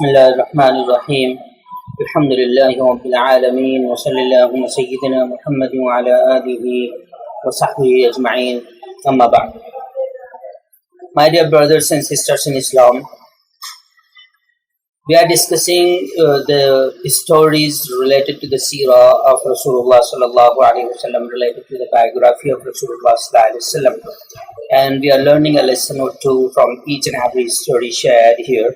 بسم الله الرحمن الرحيم الحمد لله رب العالمين وصلى الله سيدنا محمد وعلى آله وصحبه أجمعين أما بعد. My dear brothers and sisters in Islam, we are discussing the stories related to the seerah of Rasulullah sallallahu alaihi wasallam, related to the biography of Rasulullah sallallahu alaihi wasallam, and we are learning a lesson or two from each and every story shared here.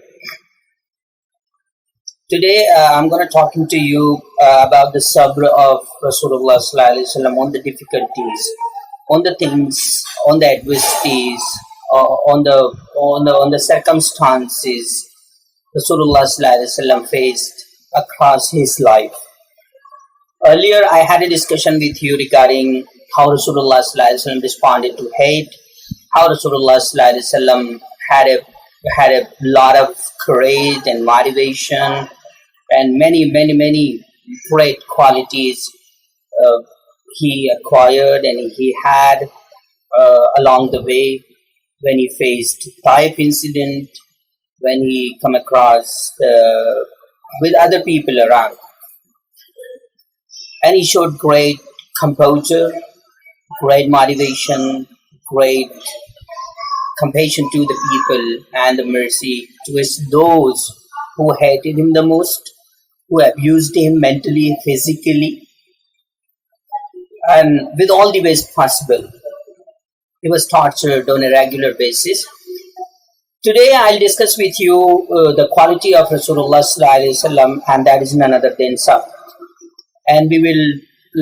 Today I'm going to talking to you about the sabr of Rasulullah sallallahu alaihi wasallam, on the difficulties, on the things, on the adversities, on the circumstances Rasulullah sallallahu alaihi wasallam faced across his life. Earlier I had a discussion with you regarding how Rasulullah sallallahu alaihi wasallam responded to hate, how Rasulullah sallallahu alaihi wasallam had a lot of courage and motivation and many great qualities he acquired and he had along the way when he faced Taif incident, when he come across with other people around. And he showed great composure, great motivation, great compassion to the people and the mercy towards those who hated him the most, who abused him mentally, physically, and with all the ways possible. He was tortured on a regular basis. Today I'll discuss with you the quality of Rasulullah sallallahu alaihi wasallam, and that is none other than sabr. And we will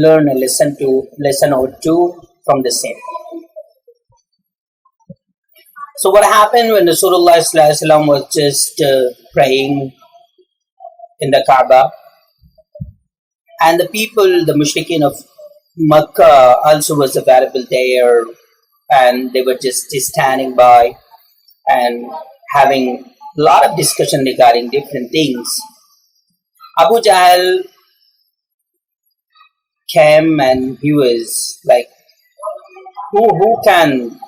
learn a lesson or two from the same. So what happened when Rasulullah sallallahu alaihi wasallam was just praying in the Kaaba, and the people, the mushrikeen of Makkah also was available there, and they were just standing by and having a lot of discussion regarding different things. Abu Jahl came and he was like, who can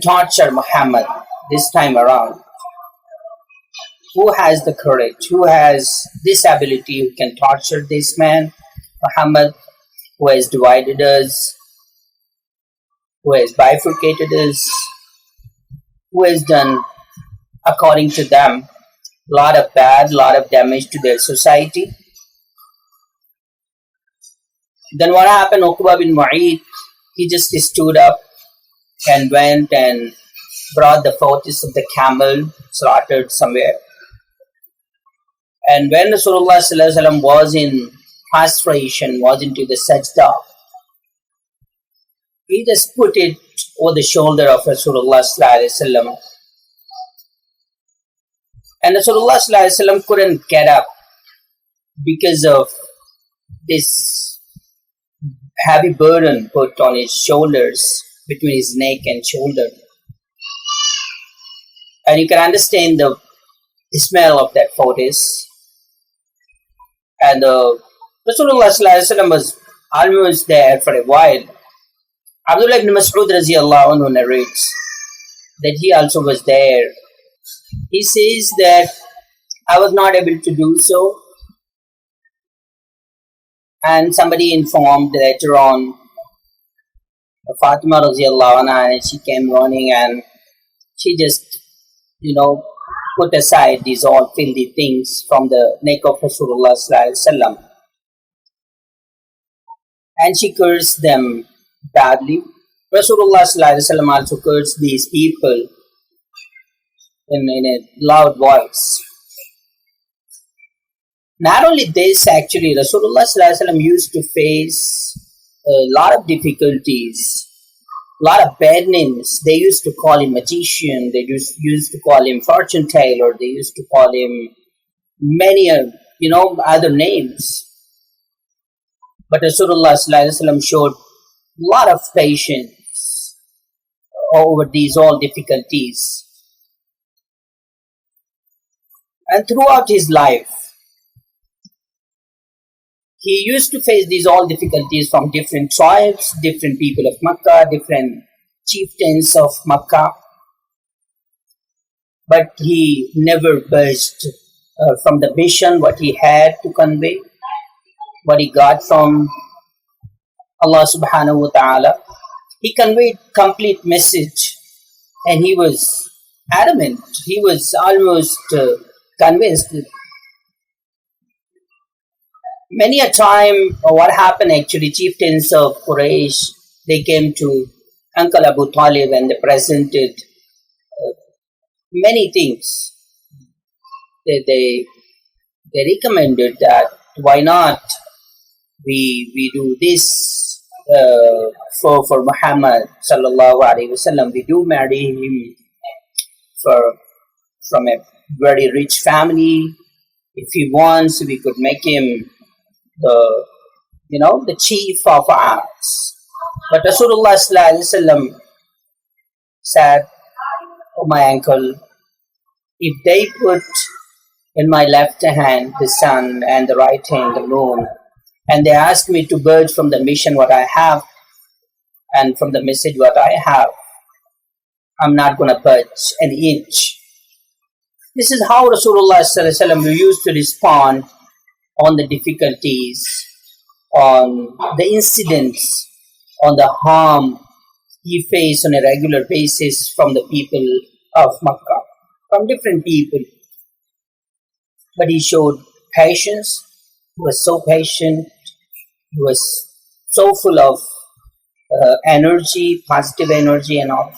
torture Muhammad this time around? Who has the courage? Who has this ability? Who can torture this man, Muhammad, who has divided us, who has bifurcated us, who has done, according to them, a lot of bad, lot of damage to their society? Then what happened? Uqba bin Mu'ayt, he just stood up and went and brought the forties of the camel slaughtered somewhere. And when Rasulullah sallallahu alaihi wasallam was in prostration, was into the sajda, he just put it over the shoulder of Rasulullah sallallahu alaihi wasallam. And Rasulullah sallallahu alaihi wasallam couldn't get up because of this heavy burden put on his shoulders, between his neck and shoulder. And you can understand the smell of that fortis. And Rasulullah sallallahu alaihi wasallam was almost there for a while. Abdullah ibn Mas'ud radiallahu anhu narrates that he also was there. He says that I was not able to do so, and somebody informed later on Fatima radiallahu anha, and she came running and she just, put aside these all filthy things from the neck of Rasulullah sallallahu alaihi wasallam, and she cursed them badly. Rasulullah sallallahu alaihi wasallam also cursed these people in a loud voice. Not only this, actually, Rasulullah sallallahu alaihi wasallam used to face a lot of difficulties, a lot of bad names. They used to call him magician, they used to call him fortune teller, they used to call him many other names. But Rasulullah sallallahu alaihi wasallam showed a lot of patience over these all difficulties. And throughout his life, he used to face these all difficulties from different tribes, different people of Makkah, different chieftains of Makkah. but he never budged from the mission, what he had to convey, what he got from Allah subhanahu wa ta'ala. He conveyed complete message, and he was adamant. He was almost convinced. Many a time, what happened actually, chieftains of Quraysh, they came to Uncle Abu Talib and they presented many things. They recommended that why not we do this for Muhammad sallallahu alaihi wasallam. We do marry him from a very rich family. If he wants, we could make him the chief of ours. But Rasulullah sallallahu alaihi wasallam said, "Oh my uncle, if they put in my left hand the sun and the right hand the moon, and they ask me to budge from the mission what I have and from the message what I have, I'm not going to budge an inch." This is how Rasulullah sallallahu alaihi wasallam used to respond on the difficulties, on the incidents, on the harm he faced on a regular basis from the people of Makkah, from different people. But he showed patience. He was so patient. He was so full of energy, positive energy and all.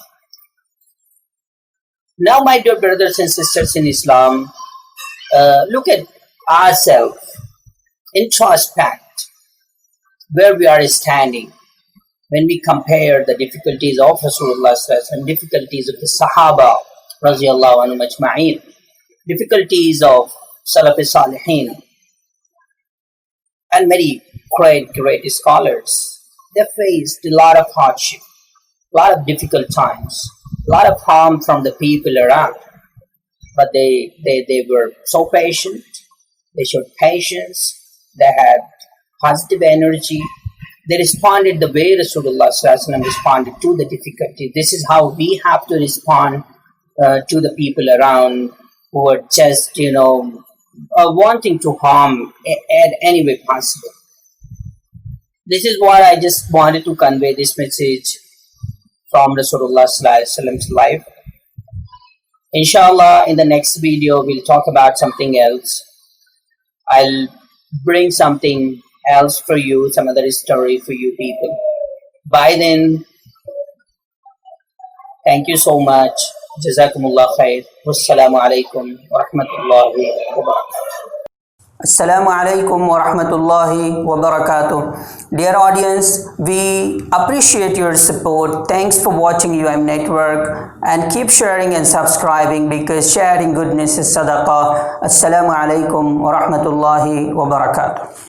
Now, my dear brothers and sisters in Islam, look at ourselves, introspect where we are standing when we compare the difficulties of Rasulullah and difficulties of the Sahaba, radiallahu anhum ajma'in, difficulties of Salaf Salihin, and many great scholars. They faced a lot of hardship, a lot of difficult times, a lot of harm from the people around. But they were so patient, they showed patience, they had positive energy, they responded the way Rasulullah responded to the difficulty. This is how we have to respond to the people around who are just, wanting to harm at any way possible. This is what I just wanted to convey this message from Rasulullah's life. Inshallah, in the next video, we'll talk about something else. I'll bring something else for you, some other story for you people. By then, thank you so much. Jazakumullah khair. Wassalamu alaikum wa rahmatullahi wa barakatuh. Assalamu alaikum wa rahmatullahi wa barakatuh. Dear audience, we appreciate your support. Thanks for watching UM Network, and keep sharing and subscribing, because sharing goodness is sadaqah. Assalamu alaikum wa rahmatullahi wa barakatuh.